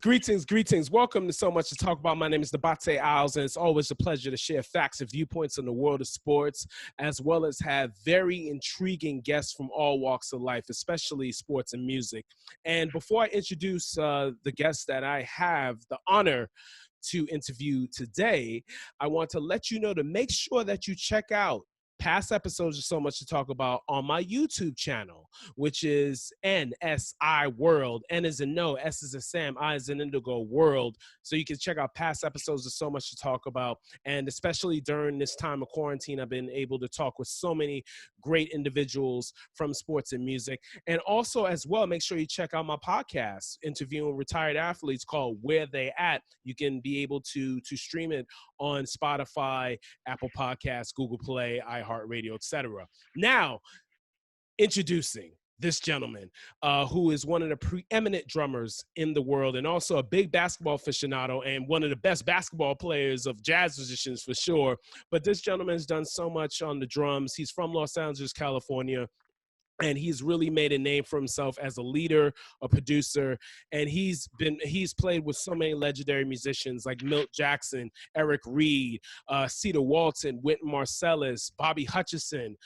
Greetings, greetings. Welcome to So Much to Talk About. My name is Nabaté Isles, and it's always a pleasure to share facts and viewpoints on the world of sports, as well as have very intriguing guests from all walks of life, especially sports and music. And before I introduce the guests that I have the honor to interview today, I want to let you know to make sure that you check out past episodes of So Much to Talk About on my YouTube channel, which is NSI World. N is in no, S is in Sam, I is in Indigo World. So you can check out past episodes of So Much to Talk About. And especially during this time of quarantine, I've been able to talk with so many great individuals from sports and music. And also as well, make sure you check out my podcast, interviewing retired athletes, called Where They At. You can be able to stream it on Spotify, Apple Podcasts, Google Play, iHeartRadio, etc. Now, introducing this gentleman who is one of the preeminent drummers in the world and also a big basketball aficionado and one of the best basketball players of jazz musicians for sure. But this gentleman has done so much on the drums. He's from Los Angeles, California. And he's really made a name for himself as a leader, a producer, and he's played with so many legendary musicians like Milt Jackson, Eric Reed, Cedar Walton, Wynton Marsalis, Bobby Hutcherson.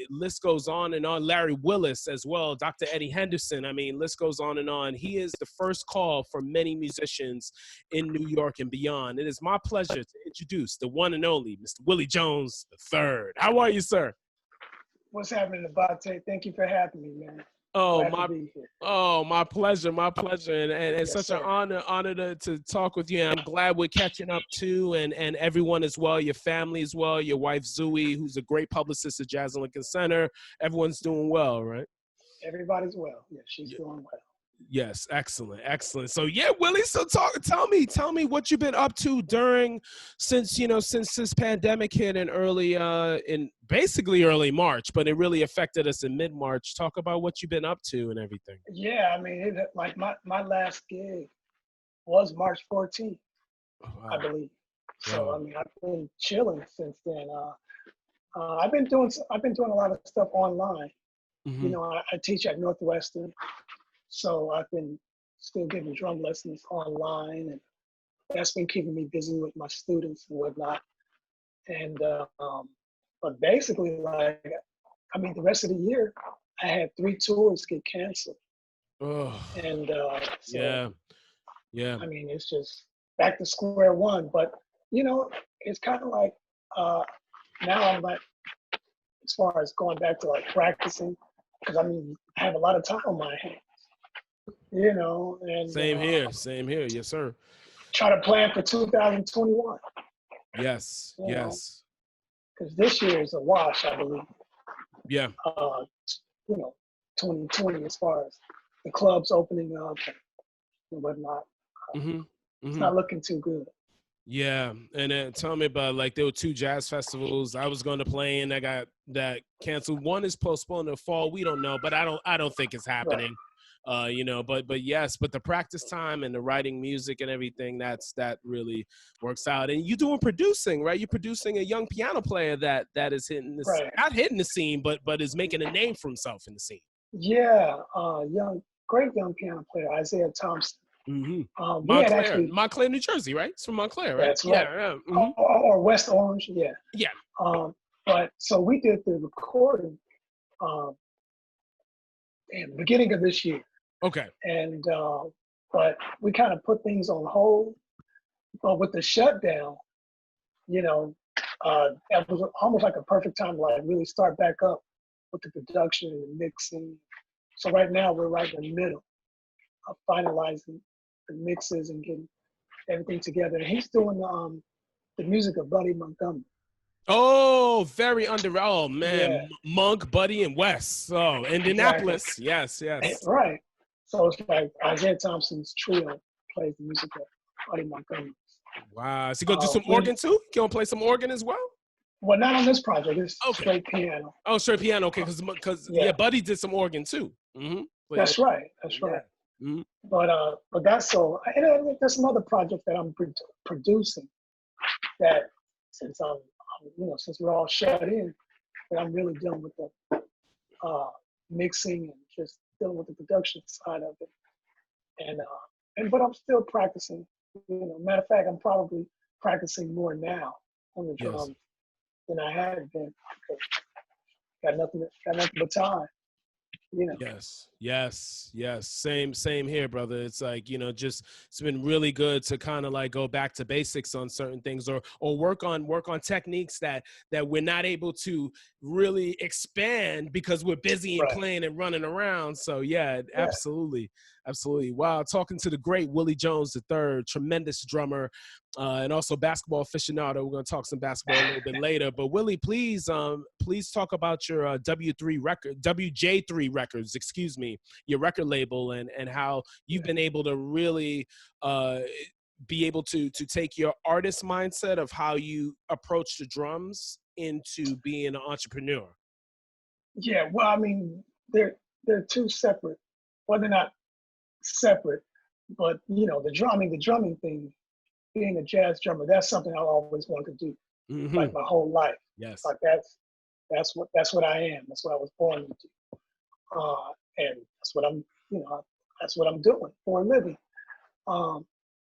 List goes on and on. Larry Willis as well, Dr. Eddie Henderson. I mean, list goes on and on. He is the first call for many musicians in New York and beyond. It is my pleasure to introduce the one and only Mr. Willie Jones III. How are you, sir? What's happening, Nabaté? Thank you for having me, man. My pleasure, and Yes, such sir. an honor to talk with you. And I'm glad we're catching up too, and everyone as well, your family as well, your wife Zooey, who's a great publicist at Jazz and Lincoln Center. Everyone's doing well, right? Everybody's well. Yeah, she's doing well. Yes, excellent. So yeah, Willie, so tell me what you've been up to since this pandemic hit in basically early March, but it really affected us in mid-March. Talk about what you've been up to and everything. Yeah, I mean, like my last gig was March 14th, Wow. I believe. So Wow. I mean, I've been chilling since then. I've been doing a lot of stuff online. Mm-hmm. You know, I teach at Northwestern. So I've been still giving drum lessons online, and that's been keeping me busy with my students and whatnot. And but basically, the rest of the year, I had 3 tours get canceled. Oh. And yeah. I mean, it's just back to square one. But it's kind of like now I'm like, as far as going back to like practicing, because I mean, I have a lot of time on my hands. And Same here. Yes, sir. Try to plan for 2021. Yes. Because this year is a wash, I believe. Yeah. 2020 as far as the clubs opening up and whatnot. It's not looking too good. Yeah, and then tell me about, like, there were 2 jazz festivals I was going to play in that canceled. One is postponed to fall. We don't know, but I don't think it's happening. Right. But the practice time and the writing music and everything, that really works out. And you're doing producing, right? You're producing a young piano player that is hitting this, right. Not hitting the scene, but is making a name for himself in the scene. Yeah, great young piano player, Isaiah Thompson. Mm-hmm. Montclair, New Jersey, right? It's from Montclair, right? That's right. Yeah. Mm-hmm. Or West Orange, yeah. Yeah. But so we did the recording beginning of this year. Okay. And but we kind of put things on hold. But with the shutdown, that was almost like a perfect time to like really start back up with the production and the mixing. So right now we're right in the middle of finalizing the mixes and getting everything together. And he's doing the music of Buddy Montgomery. Oh, very underrated. Oh, man. Yeah. Monk, Buddy, and Wes. Oh, Indianapolis. Exactly. Yes. Right. So it's like Isaiah Thompson's trio plays the music of Buddy Montgomery. Wow. Is he going to do some organ too? He going to play some organ as well? Well, not on this project. It's Okay. straight piano. Oh, straight piano. Okay, because Yeah. Buddy did some organ too. Mm-hmm. That's right. That's right. Mm-hmm. But that's so. And there's some other projects that I'm producing that since since we're all shut in, that I'm really dealing with the mixing and just dealing with the production side of it. But I'm still practicing. Matter of fact, I'm probably practicing more now on the drums than I had been, because got nothing but time. Yes. Same here, brother. It's like, just it's been really good to kind of like go back to basics on certain things, or work on techniques that we're not able to really expand because we're busy and playing and running around. So yeah, absolutely. Wow, talking to the great Willie Jones III, tremendous drummer, and also basketball aficionado. We're going to talk some basketball a little bit later. But Willie, please talk about your WJ3 Records, excuse me, your record label, and how you've been able to really be able to take your artist mindset of how you approach the drums into being an entrepreneur. Yeah, well, I mean, they're two separate. Well, they're not separate, but the drumming thing, being a jazz drummer, that's something I always wanted to do, like my whole life. Yes, like that's what I am. That's what I was born into, and that's what I'm doing for a living.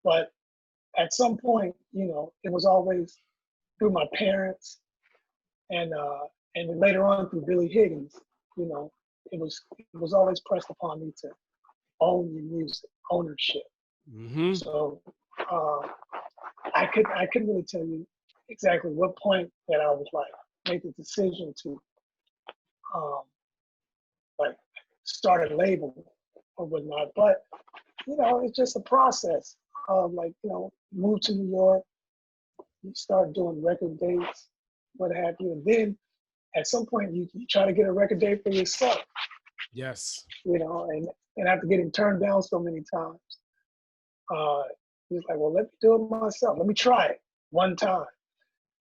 But at some point, it was always through my parents, and then later on through Billy Higgins. It was always pressed upon me to own your music, ownership. So I couldn't really tell you exactly what point that I was like make the decision to like start a label or whatnot. But it's just a process of move to New York, you start doing record dates, what have you, and then at some point you try to get a record date for yourself. Yes. And after getting turned down so many times, he's like, well, let me do it myself. Let me try it one time.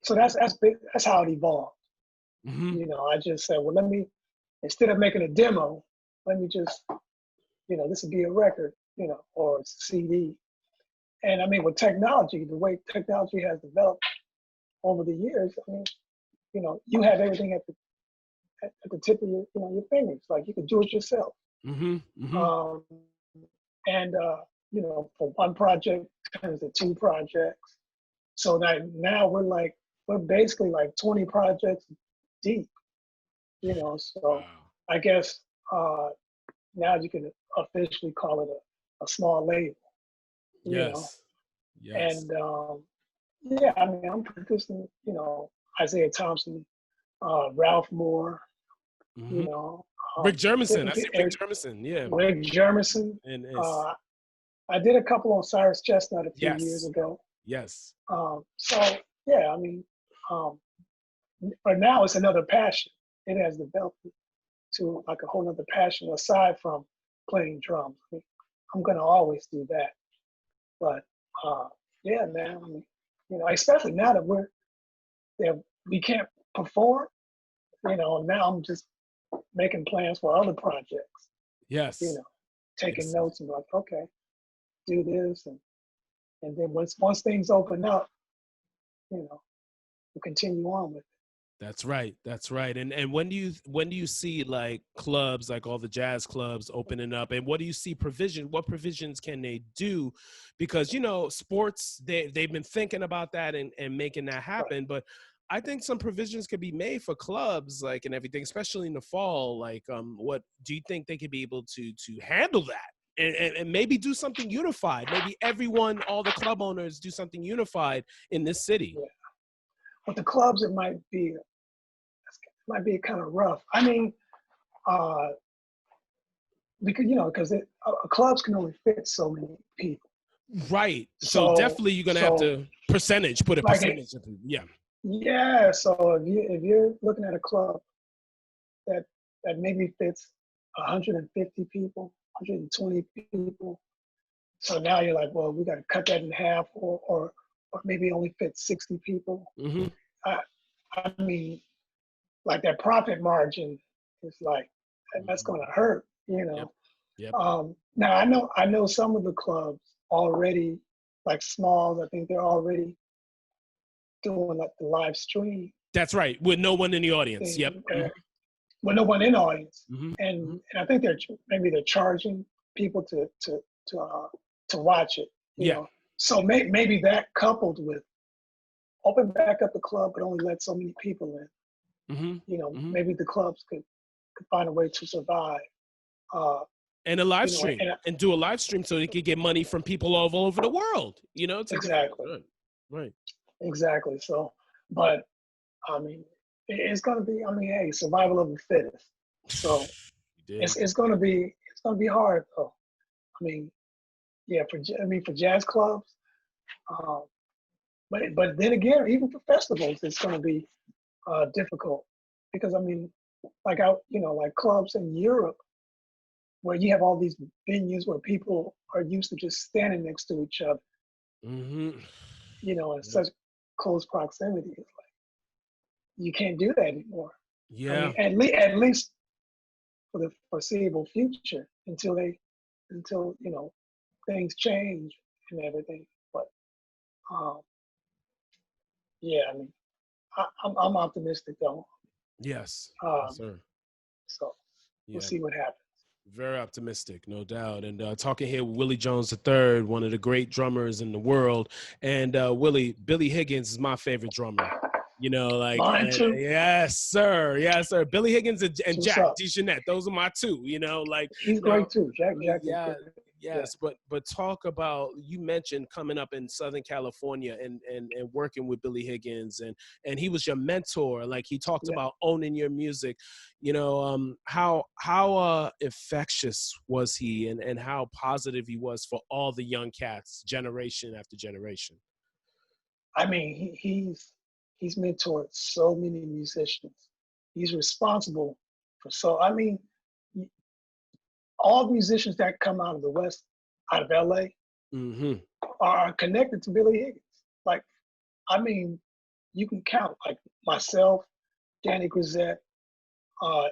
So that's how it evolved. I just said, well, instead of making a demo, let me just, this would be a record, or a CD. And I mean, with technology, the way technology has developed over the years, I mean, you have everything at the tip of your fingers. Like you could do it yourself. For one project turns to two projects. So now we're basically like 20 projects deep, so wow. I guess now you can officially call it a small label. Yes. And I mean, I'm producing, Isaiah Thompson, Ralph Moore, Rick Jermison. I see Rick Jermison. Yeah. Rick Jermison. And I did a couple on Cyrus Chestnut a few years ago. Yes. So yeah, I mean, but now it's another passion. It has developed to like a whole other passion aside from playing drums. I mean, I'm gonna always do that. But yeah, man. I mean, especially now that we can't perform. Now I'm just making plans for other projects. Yes. Taking notes and like, okay, do this, and then once things open up, we'll continue on with it. That's right. And when do you see like clubs, like all the jazz clubs opening up, and what do you see what provisions can they do? Because sports, they've been thinking about that and making that happen, but I think some provisions could be made for clubs, like, and everything, especially in the fall. Like, what do you think they could be able to handle that? And maybe do something unified. Maybe all the club owners do something unified in this city. Yeah. With the clubs, it might be kind of rough. I mean, because clubs can only fit so many people. Right. So definitely you're gonna have to put a percentage. Yeah. Yeah. So if you're looking at a club that maybe fits 150 people, 120 people, so now you're like, well, we got to cut that in half, or maybe only fit 60 people. I mean, like that profit margin is like that's going to hurt, you Yep. know. Yep. Now I know some of the clubs already, like Smalls. I think they're already doing like the live stream. That's right. With no one in the audience. Yep. With no one in the audience, Mm-hmm. and I think they're charging people to watch it. You know, so maybe that coupled with open back up the club, but only let so many people in. Mm-hmm. You know, maybe the clubs could find a way to survive. And a live stream, and do a live stream so they could get money from people all over the world. You know, exactly. Right. Exactly. So, but I mean, it's going to be. I mean, hey, survival of the fittest. So it's going to be hard though. I mean, yeah, for jazz clubs, but then again, even for festivals, it's going to be difficult because I mean, like clubs in Europe where you have all these venues where people are used to just standing next to each other, you know, in such close proximity. It's like you can't do that anymore. Yeah. I mean, at least for the foreseeable future until you know things change and everything. But yeah, I mean, I'm optimistic though. Yes. Yes, sir. So we'll see what happens. Very optimistic, no doubt. And talking here with Willie Jones III, one of the great drummers in the world. And Billy Higgins is my favorite drummer. You know, like, mine too. Yes, sir. Yes, sir. Billy Higgins and Jack DeJohnette. Those are my two, you know, like. He's great too. Jack. Yes, but talk about, you mentioned coming up in Southern California and working with Billy Higgins and he was your mentor. Like he talked about owning your music. You know, how infectious was he and how positive he was for all the young cats, generation after generation. I mean, he's mentored so many musicians. He's responsible for I mean, all musicians that come out of the West, out of LA, are connected to Billy Higgins. Like, I mean, you can count like myself, Danny Grisette,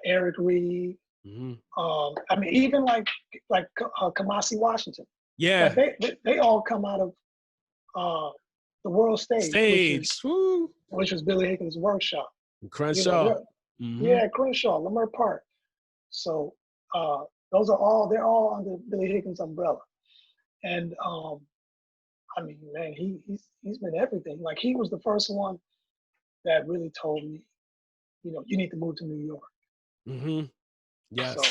Eric Reed. I mean, even like Kamasi Washington. Yeah, like they all come out of the world stage. Which was Billy Higgins' workshop. Crenshaw. Yeah, Crenshaw, Lamar Park. So they're all under Billy Higgins' umbrella. And I mean, man, he's been everything. Like he was the first one that really told me, you know, you need to move to New York. Yes. So,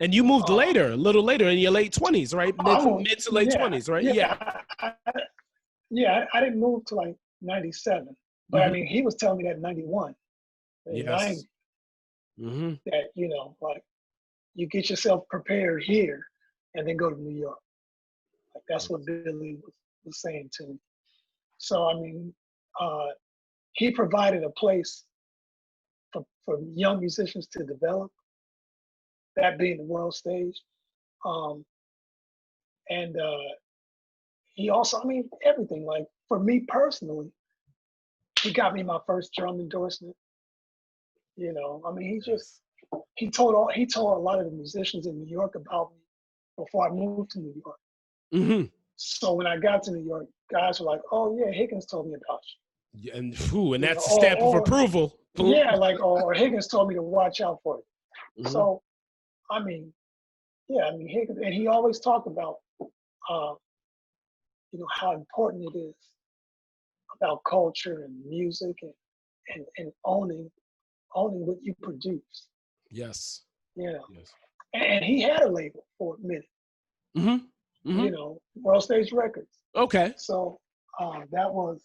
and you moved later, a little later in your late 20s, right? Mid to late 20s, right? I didn't move to like 97. But I mean, he was telling me that in 91. Yes. 90, that, you know, like you get yourself prepared here and then go to New York. Like that's what Billy was saying to me. So, I mean, he provided a place for young musicians to develop, that being the world stage. And he also, I mean, everything. Like for me personally, he got me my first drum endorsement. You know, I mean, he told a lot of the musicians in New York about me before I moved to New York. So when I got to New York, guys were like, "Oh yeah, Higgins told me about you." And that's a stamp of approval. Yeah, like or Higgins told me to watch out for you. So, I mean, yeah, I mean Higgins, and he always talked about, you know, how important it is about culture and music and owning what you produce. Yes. You know, and he had a label for a minute. You know, World Stage Records. Okay. So that was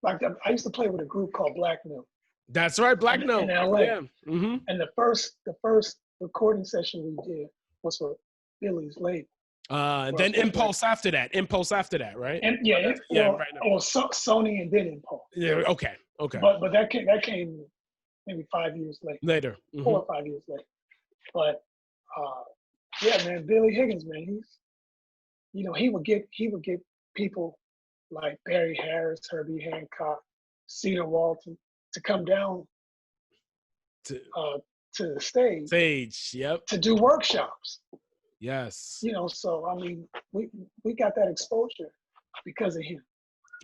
like I used to play with a group called Black Note. That's right, Black Note. In LA. Yeah. And the first recording session we did was for Billy's label. Then Impulse after that, right? And right now. Sony and then Impulse. Yeah. Okay. But that came maybe 5 years later. 4 or 5 years later. But yeah, man, Billy Higgins, man, he's, you know, he would get people like Barry Harris, Herbie Hancock, Cedar Walton to come down To to the stage stage. Yep. to do workshops. Yes. So I mean, we got that exposure because of him.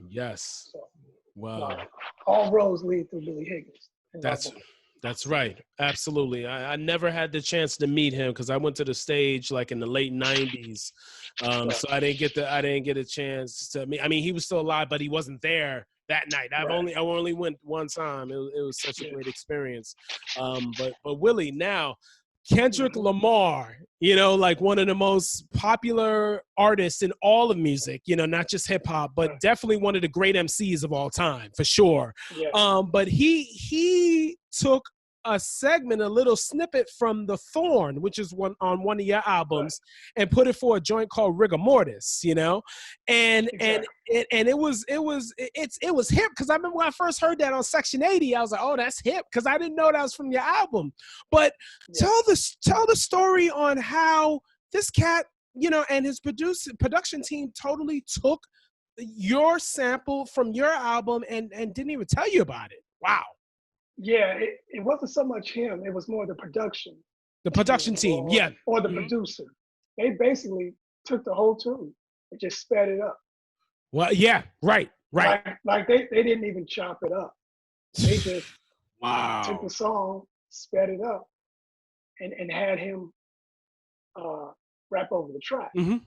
Yes. So Wow. all roads lead through Billy Higgins. That's right. Absolutely. I never had the chance to meet him because I went to the stage like in the late 90s. So I didn't get a chance to meet. I mean, he was still alive, but he wasn't there that night. I only went one time. It was such a great experience. But Willie, now Kendrick Lamar, like one of the most popular artists in all of music, not just hip hop, but definitely one of the great MCs of all time, for sure. Yeah. But he took a little snippet from The Thorn, which is on one of your albums, and put it for a joint called Rigor Mortis, and it was hip because I remember when I first heard that on Section 80, I was like, oh, that's hip because I didn't know that was from your album. But tell the story on how this cat, and his production team totally took your sample from your album and didn't even tell you about it. Wow. Yeah, it wasn't so much him. It was more the production. The production team, or the producer. They basically took the whole tune and just sped it up. Well, yeah, right. Like they didn't even chop it up. They just took the song, sped it up, and had him rap over the track. They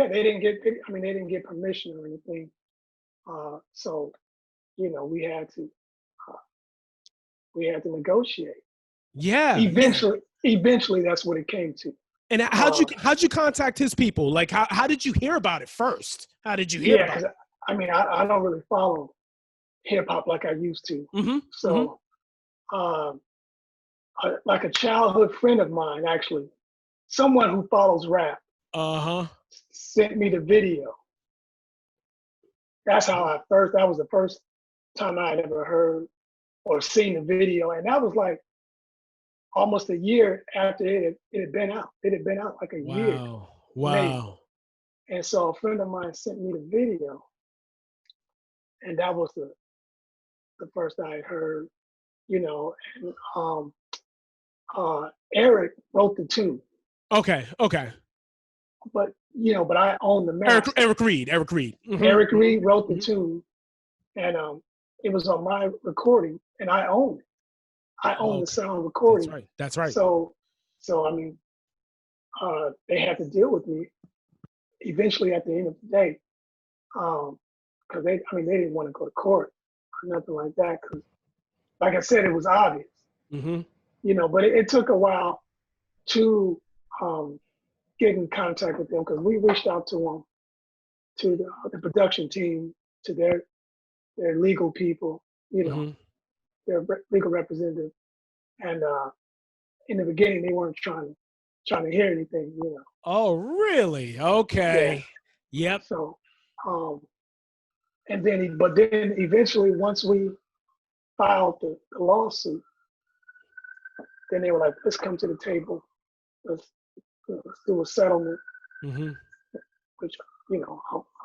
didn't get permission or anything. So, we had to negotiate. Yeah. Eventually, that's what it came to. And how'd you contact his people? Like, how did you hear about it first? How did you hear about it? I don't really follow hip hop like I used to. So, like a childhood friend of mine, actually, someone who follows rap, sent me the video. That was the first time I had ever heard or seen the video, and that was like almost a year after it had been out. It had been out like a year. Wow. And so a friend of mine sent me the video, and that was the first I had heard, and Eric wrote the tune. Okay. But I own the master. Eric Reed. Eric Reed wrote the tune, and it was on my recording, and I own it. I own the sound recording. That's right. So I mean, they had to deal with me eventually at the end of the day, because they didn't want to go to court or nothing like that. Because, like I said, it was obvious. But it took a while to get in contact with them because we reached out to them, to the production team, to their legal people, their legal representative, and in the beginning they weren't trying to hear anything, Oh, really? Okay. Yeah. Yep. So, but then eventually, once we filed the lawsuit, then they were like, "Let's come to the table. Let's do a settlement." Which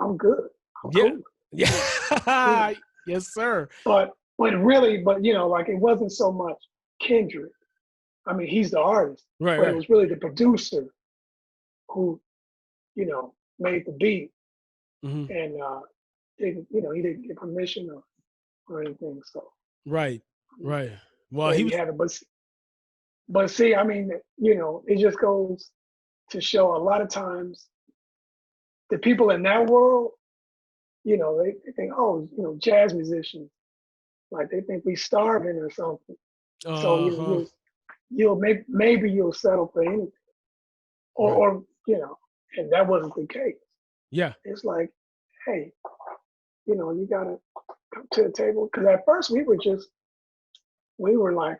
I'm good. I'm cool. Yeah. Yes, sir. But really, like it wasn't so much Kendrick. I mean, he's the artist, but it was really the producer who, made the beat, and he didn't get permission or anything. So right. Well, he had it, but see, I mean, it just goes to show a lot of times the people in that world, they think, oh, jazz musicians, like they think we starving or something. So maybe you'll settle for anything, or and that wasn't the case. Yeah, it's like, hey, you gotta come to the table, because at first we were like,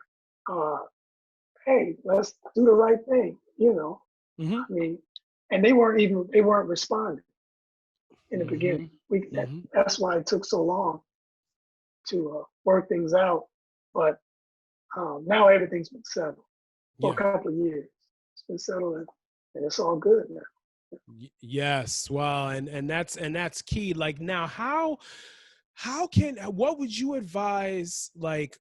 hey, let's do the right thing, I mean, and they weren't responding in the beginning. That's why it took so long to work things out. But now everything's been settled for a couple of years. It's been settled, and it's all good now. Yes. Wow. And that's key. Like now, how what would you advise, like,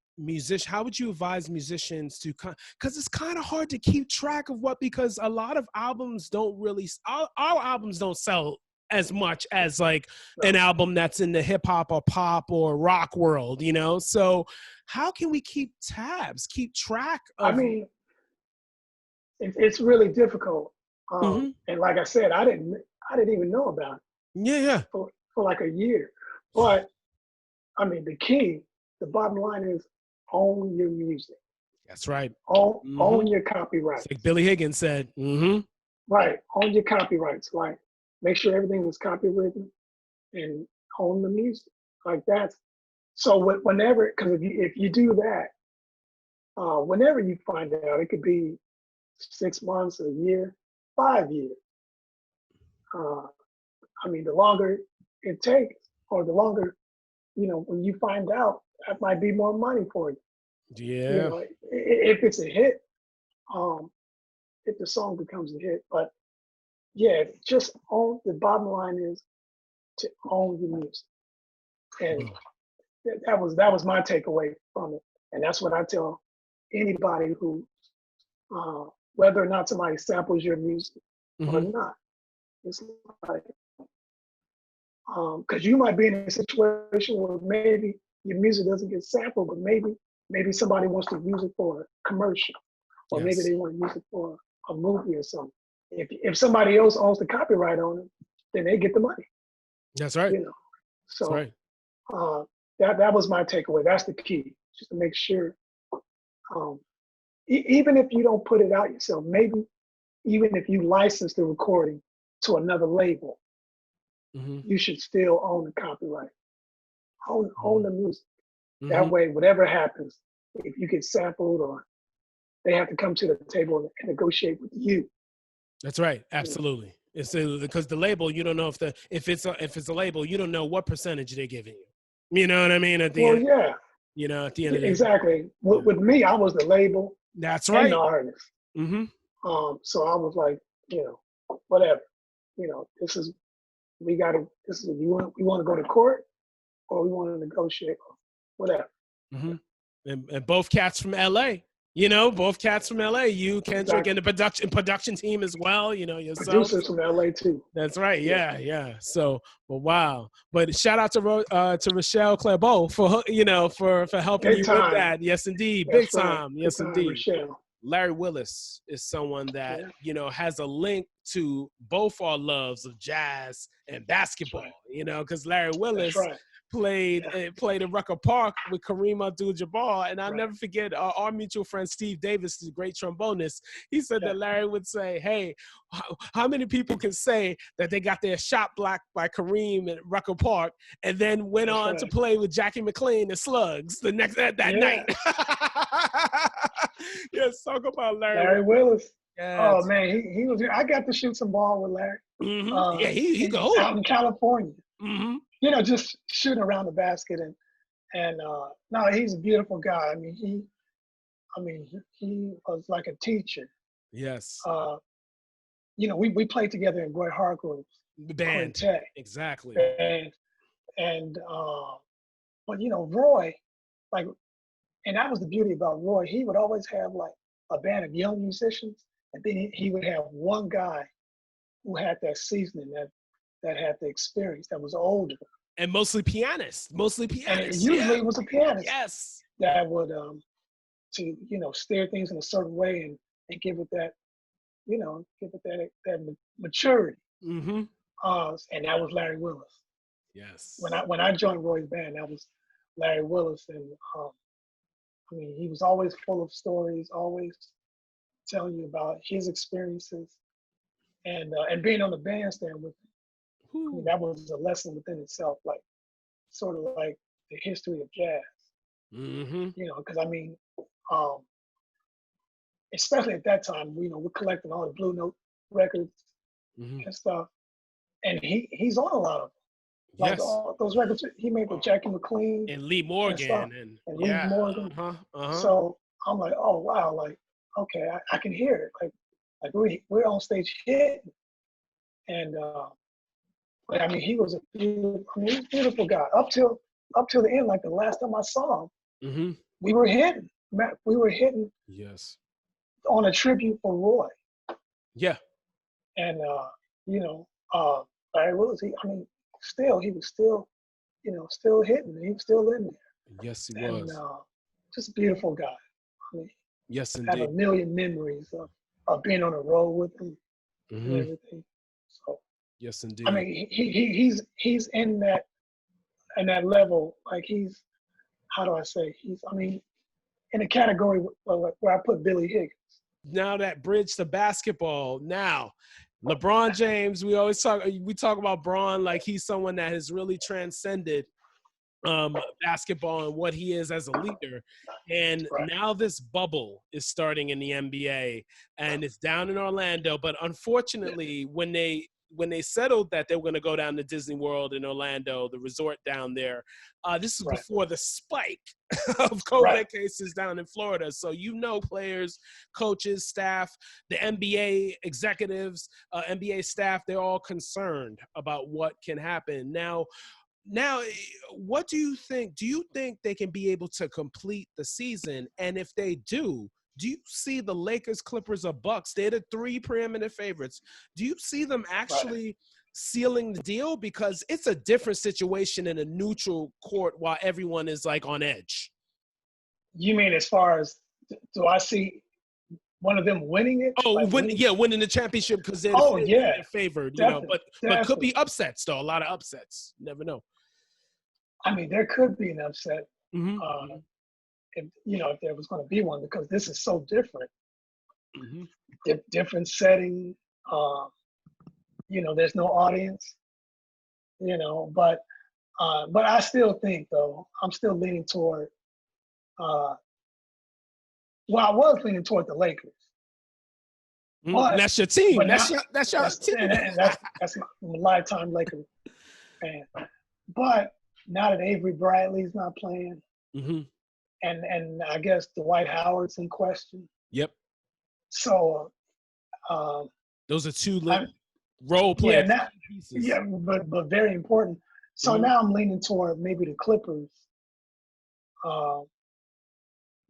how would you advise musicians to, because it's kind of hard to keep track of because a lot of albums don't really, our albums don't sell as much as like an album that's in the hip hop or pop or rock world, you know? So how can we keep track of? I mean, it's really difficult. And like I said, I didn't even know about it. Yeah. For like a year. But I mean, the bottom line is own your music. That's right. Own your copyrights. Like Billy Higgins said. Right. Own your copyrights. Like, make sure everything is copywritten and own the music. Like that's, so whenever, because if you do that, whenever you find out, it could be 6 months, a year, 5 years. I mean, the longer it takes, or the longer, when you find out, that might be more money for you. Yeah. You know, if it's a hit, if the song becomes a hit. But yeah, just the bottom line is to own your music. And that was my takeaway from it. And that's what I tell anybody who, whether or not somebody samples your music or not. It's like, because you might be in a situation where maybe your music doesn't get sampled, but maybe somebody wants to use it for a commercial, or maybe they want to use it for a movie or something. If somebody else owns the copyright on it, then they get the money. That's right. So that's right. That was my takeaway. That's the key, just to make sure. Even if you don't put it out yourself, maybe even if you license the recording to another label, you should still own the copyright. Own the music. That way, whatever happens, if you get sampled or they have to come to the table and negotiate with you. That's right. Absolutely. It's because the label, you don't know if it's a label, you don't know what percentage they're giving you. You know what I mean? At the end. Yeah. At the end of the day. Exactly. With me, I was the label. That's right. And the artist. So I was like, whatever. This is we want to go to court, or we want to negotiate, or whatever. And both cats from LA. Both cats from LA. You, Kendrick, and the production team as well. Yourself. Producers from LA too. That's right. Yeah. So, wow. But shout out to Rochelle Clairbeau for helping you with that. Yes, indeed. Big time. Yes, indeed. Rochelle. Larry Willis is someone that has a link to both our loves of jazz and basketball. Because Larry Willis played in Rucker Park with Kareem Abdul-Jabbar, and I'll never forget our mutual friend Steve Davis, the great trombonist. He said that Larry would say, "Hey, how many people can say that they got their shot blocked by Kareem at Rucker Park, and then went on to play with Jackie McLean and Slugs the next that night?" Yes, talk about Larry Willis. Yes. Oh man, he was. I got to shoot some ball with Larry. He goes out in California. Just shooting around the basket, and no, he's a beautiful guy. He was like a teacher. Yes. We played together in Roy Hargrove's band. Quintet. Exactly. And but Roy, like, and that was the beauty about Roy. He would always have like a band of young musicians, and then he would have one guy who had that seasoning, that had the experience, that was older. And mostly pianists. And usually it was a pianist. Yes. That would to steer things in a certain way and give it that, that maturity. And that was Larry Willis. Yes. When I joined Roy's band, that was Larry Willis, and he was always full of stories, always telling you about his experiences, and being on the bandstand with him. That was a lesson within itself, like sort of like the history of jazz. Because especially at that time, we're collecting all the Blue Note records and stuff, and he's on a lot of them. Like all those records he made with Jackie McLean and Lee Morgan and Lee Morgan. So I'm like, oh wow, like okay, I can hear it. Like we're on stage hitting, and he was a beautiful guy up till up till the end, like the last time I saw him, Mm-hmm. we were hitting. We were hitting Yes. on a tribute for Roy. Yeah. And, you know, Larry Willis, he was still, still hitting. He was still in there. Yes, he And was. just a beautiful guy. I mean, Yes, I have indeed. a million memories of being on the road with him and Mm-hmm. everything. So, Yes, indeed. I mean, he's in that level. Like he's, how do I say? In a category where I put Billy Higgins. Now that bridge to basketball. Now, LeBron James, we talk about Bron like he's someone that has really transcended basketball and what he is as a leader. And Right. now this bubble is starting in the NBA and it's down in Orlando. But unfortunately, when they settled that they were going to go down to Disney World in Orlando, the resort down there, this is Right. before the spike of COVID Right. cases down in Florida. So, players, coaches, staff, the NBA executives, NBA staff, they're all concerned about what can happen. Now, what do you think? Do you think they can be able to complete the season? And if they do you see the Lakers, Clippers, or Bucks? They're the three preeminent favorites. Do you see them actually sealing the deal? Because it's a different situation in a neutral court while everyone is like on edge. You mean as far as, do I see one of them winning it? Oh, winning the championship because they're favored, but could be upsets though. A lot of upsets. You never know. I mean, there could be an upset. Mm-hmm. If there was going to be one, because this is so different. Mm-hmm. Different setting. There's no audience. But I still think though, I'm still leaning toward. I was leaning toward the Lakers. But, and that's your team. That's your team. And that's my lifetime Laker fan. But now that Avery Bradley's not playing, mm-hmm. and I guess Dwight Howard's in question. Yep. So those are two role players. But very important. So mm-hmm. now I'm leaning toward maybe the Clippers.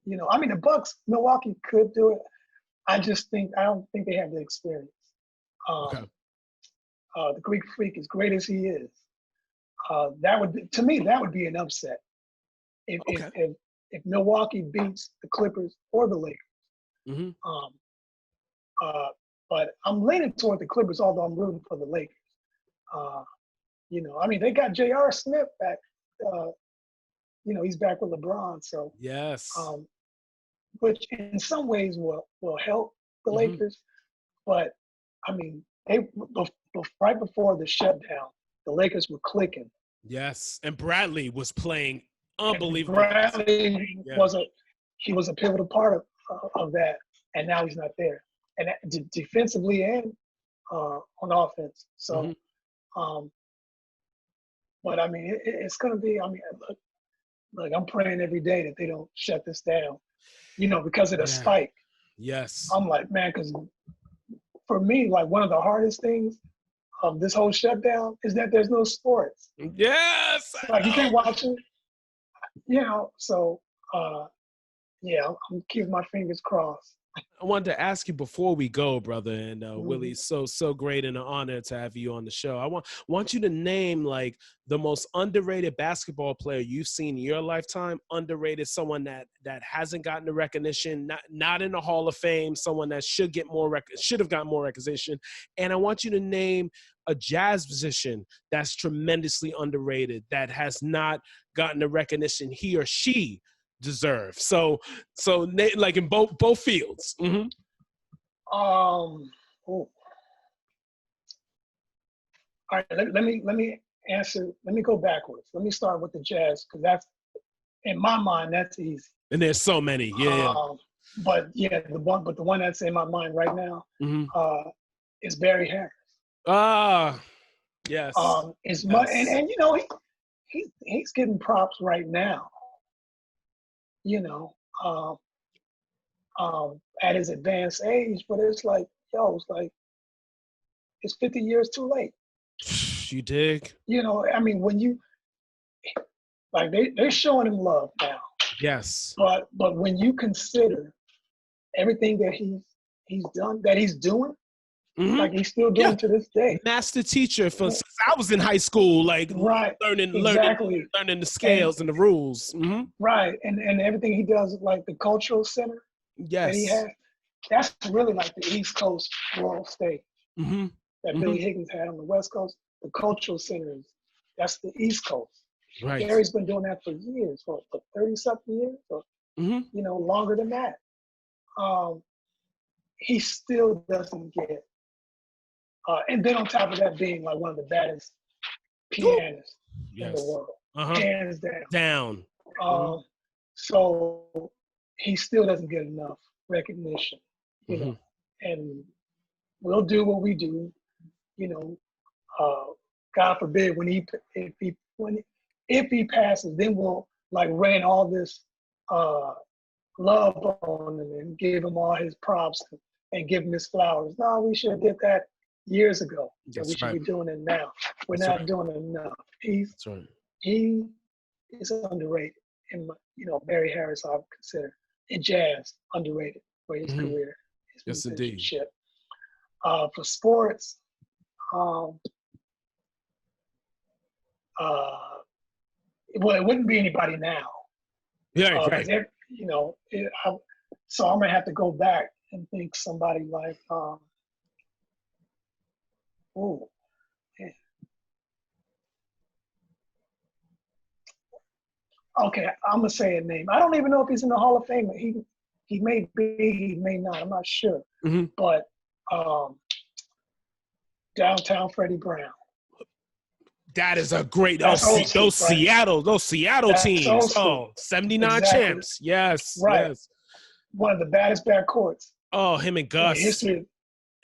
The Bucks, Milwaukee could do it. I don't think they have the experience. The Greek Freak, as great as he is, that would be an upset. If Milwaukee beats the Clippers or the Lakers. Mm-hmm. But I'm leaning toward the Clippers, although I'm rooting for the Lakers. They got J.R. Smith back. He's back with LeBron. So yes. Which in some ways will help the mm-hmm. Lakers. But they right before the shutdown, the Lakers were clicking. Yes, and Bradley was playing unbelievable. Bradley was a pivotal part of that, and now he's not there. And defensively and on offense. So, mm-hmm. But it's going to be. Look, I'm praying every day that they don't shut this down. Because of the spike. Yes. I'm like, man, because for me, like one of the hardest things of this whole shutdown is that there's no sports. Yes. Like you can't watch it. So I'm keeping my fingers crossed. I wanted to ask you before we go, brother, and Willie, so great and an honor to have you on the show. I want you to name like the most underrated basketball player you've seen in your lifetime. Underrated, someone that hasn't gotten the recognition, not in the Hall of Fame, someone that should have gotten more recognition. And I want you to name a jazz musician that's tremendously underrated, that has not gotten the recognition he or she deserve. So like in both fields. Mm-hmm. All right, let me answer. Let me go backwards. Let me start with the jazz, because that's, in my mind, that's easy. And there's so many. But the one that's in my mind right now mm-hmm. Is Barry Harris. Yes. Much, and he's getting props right now. At his advanced age, but it's like, it's 50 years too late. You dig? When Like they're showing him love now. Yes. But when you consider everything that he's done, that he's doing, like he's still doing to this day. Master teacher since I was in high school, like learning the scales and the rules. Right, and everything he does, like the cultural center that he has, that's really like the East Coast world stage that Billy Higgins had on the West Coast. The cultural center that's the East Coast. Right. Gary's been doing that for years, for 30-something years, or longer than that. He still doesn't get. And then on top of that, being like one of the baddest pianists in the world, hands down. So he still doesn't get enough recognition, you know. And we'll do what we do, you know. God forbid if he passes, then we'll like rain all this love on him and give him all his props and give him his flowers. No, we should have did that years ago. We should be doing it now. We're not doing it enough. He is underrated. And Barry Harris, I would consider in jazz underrated for his career. His musicianship. For sports, well, it wouldn't be anybody now. Yeah, right. So I'm gonna have to go back and think somebody like, okay, I'm gonna say a name. I don't even know if he's in the Hall of Fame. He may be, he may not. I'm not sure. But downtown Freddie Brown. That is a great those Seattle teams. 79 champs. Yes. Right. Yes. One of the baddest backcourts. Oh, him and Gus. History.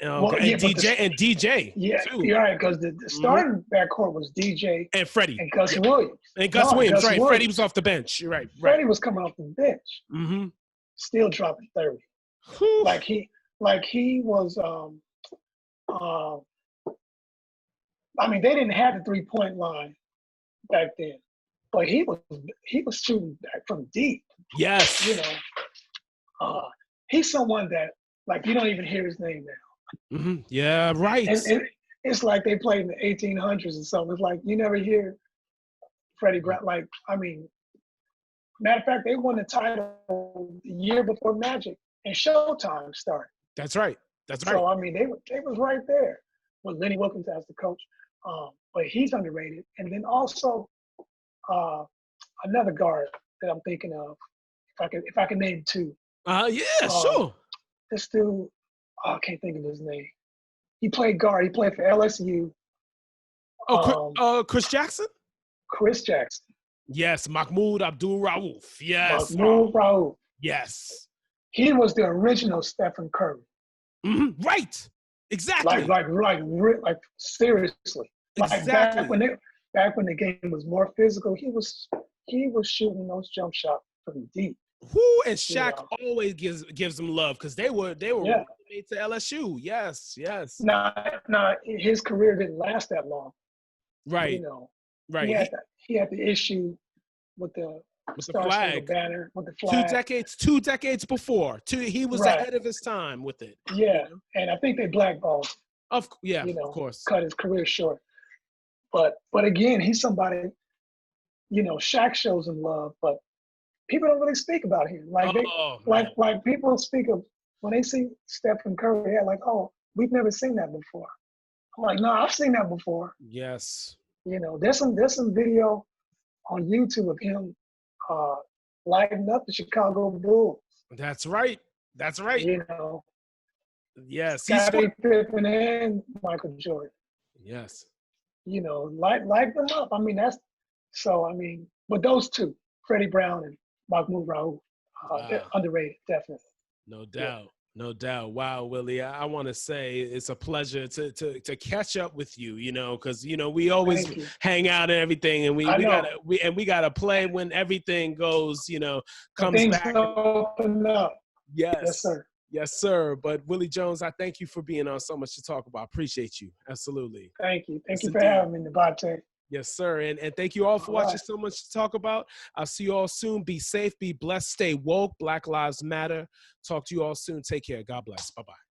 DJ. Yeah, you're right, because the starting backcourt was DJ and Freddie and Gus Williams. And Gus Williams, right? Freddie was off the bench. You're right. Freddie was coming off the bench. Still dropping 30. Like he was. I mean, they didn't have the 3-point line back then, but he was shooting back from deep. Yes. He's someone that like you don't even hear his name now. Yeah, right. And it's like they played in the 1800s or something. It's like you never hear Freddie Brown. Like, I mean, matter of fact, they won the title the year before Magic and Showtime started. That's right. So I mean, they was right there with Lenny Wilkins as the coach. But he's underrated. And then also another guard that I'm thinking of, if I can name two. Sure. This dude, I can't think of his name. He played guard. He played for LSU. Chris Jackson? Chris Jackson. Yes, Mahmoud Abdul-Rauf. Yes. Mahmoud Rauf. Yes. He was the original Stephen Curry. Right. Exactly. Like seriously. Exactly. Like back when the game was more physical, he was shooting those jump shots from deep. And Shaq always gives them love because they were made to LSU. Yes. Nah, his career didn't last that long. Right. Right. He had the issue with the flag banner, with the flag. 2 decades before. He was ahead of his time with it. Yeah, and I think they blackballed him. Of course. Cut his career short. But again, he's somebody, Shaq shows him love, but people don't really speak about him. Like people speak of when they see Stephen Curry, they're like, oh, we've never seen that before. I'm like, no, I've seen that before. Yes. There's some video on YouTube of him lighting up the Chicago Bulls. That's right. Yes. Scottie Pippen and Michael Jordan. Yes. Light them up. I mean, but those two, Freddie Brown and Mahmoud Rauf, underrated, definitely. No doubt. Yeah. No doubt. Wow, Willie, I want to say it's a pleasure to catch up with you, because, we always hang out and everything, and we gotta play when everything goes, comes things back. Open up. Yes, sir. Yes, sir. But Willie Jones, I thank you for being on. So much to talk about. Appreciate you. Absolutely. Thank you. Thank you for having me, Nabaté. Yes, sir. And thank you all for All watching. right. So much to talk about. I'll see you all soon. Be safe, be blessed, stay woke. Black Lives Matter. Talk to you all soon. Take care. God bless. Bye-bye.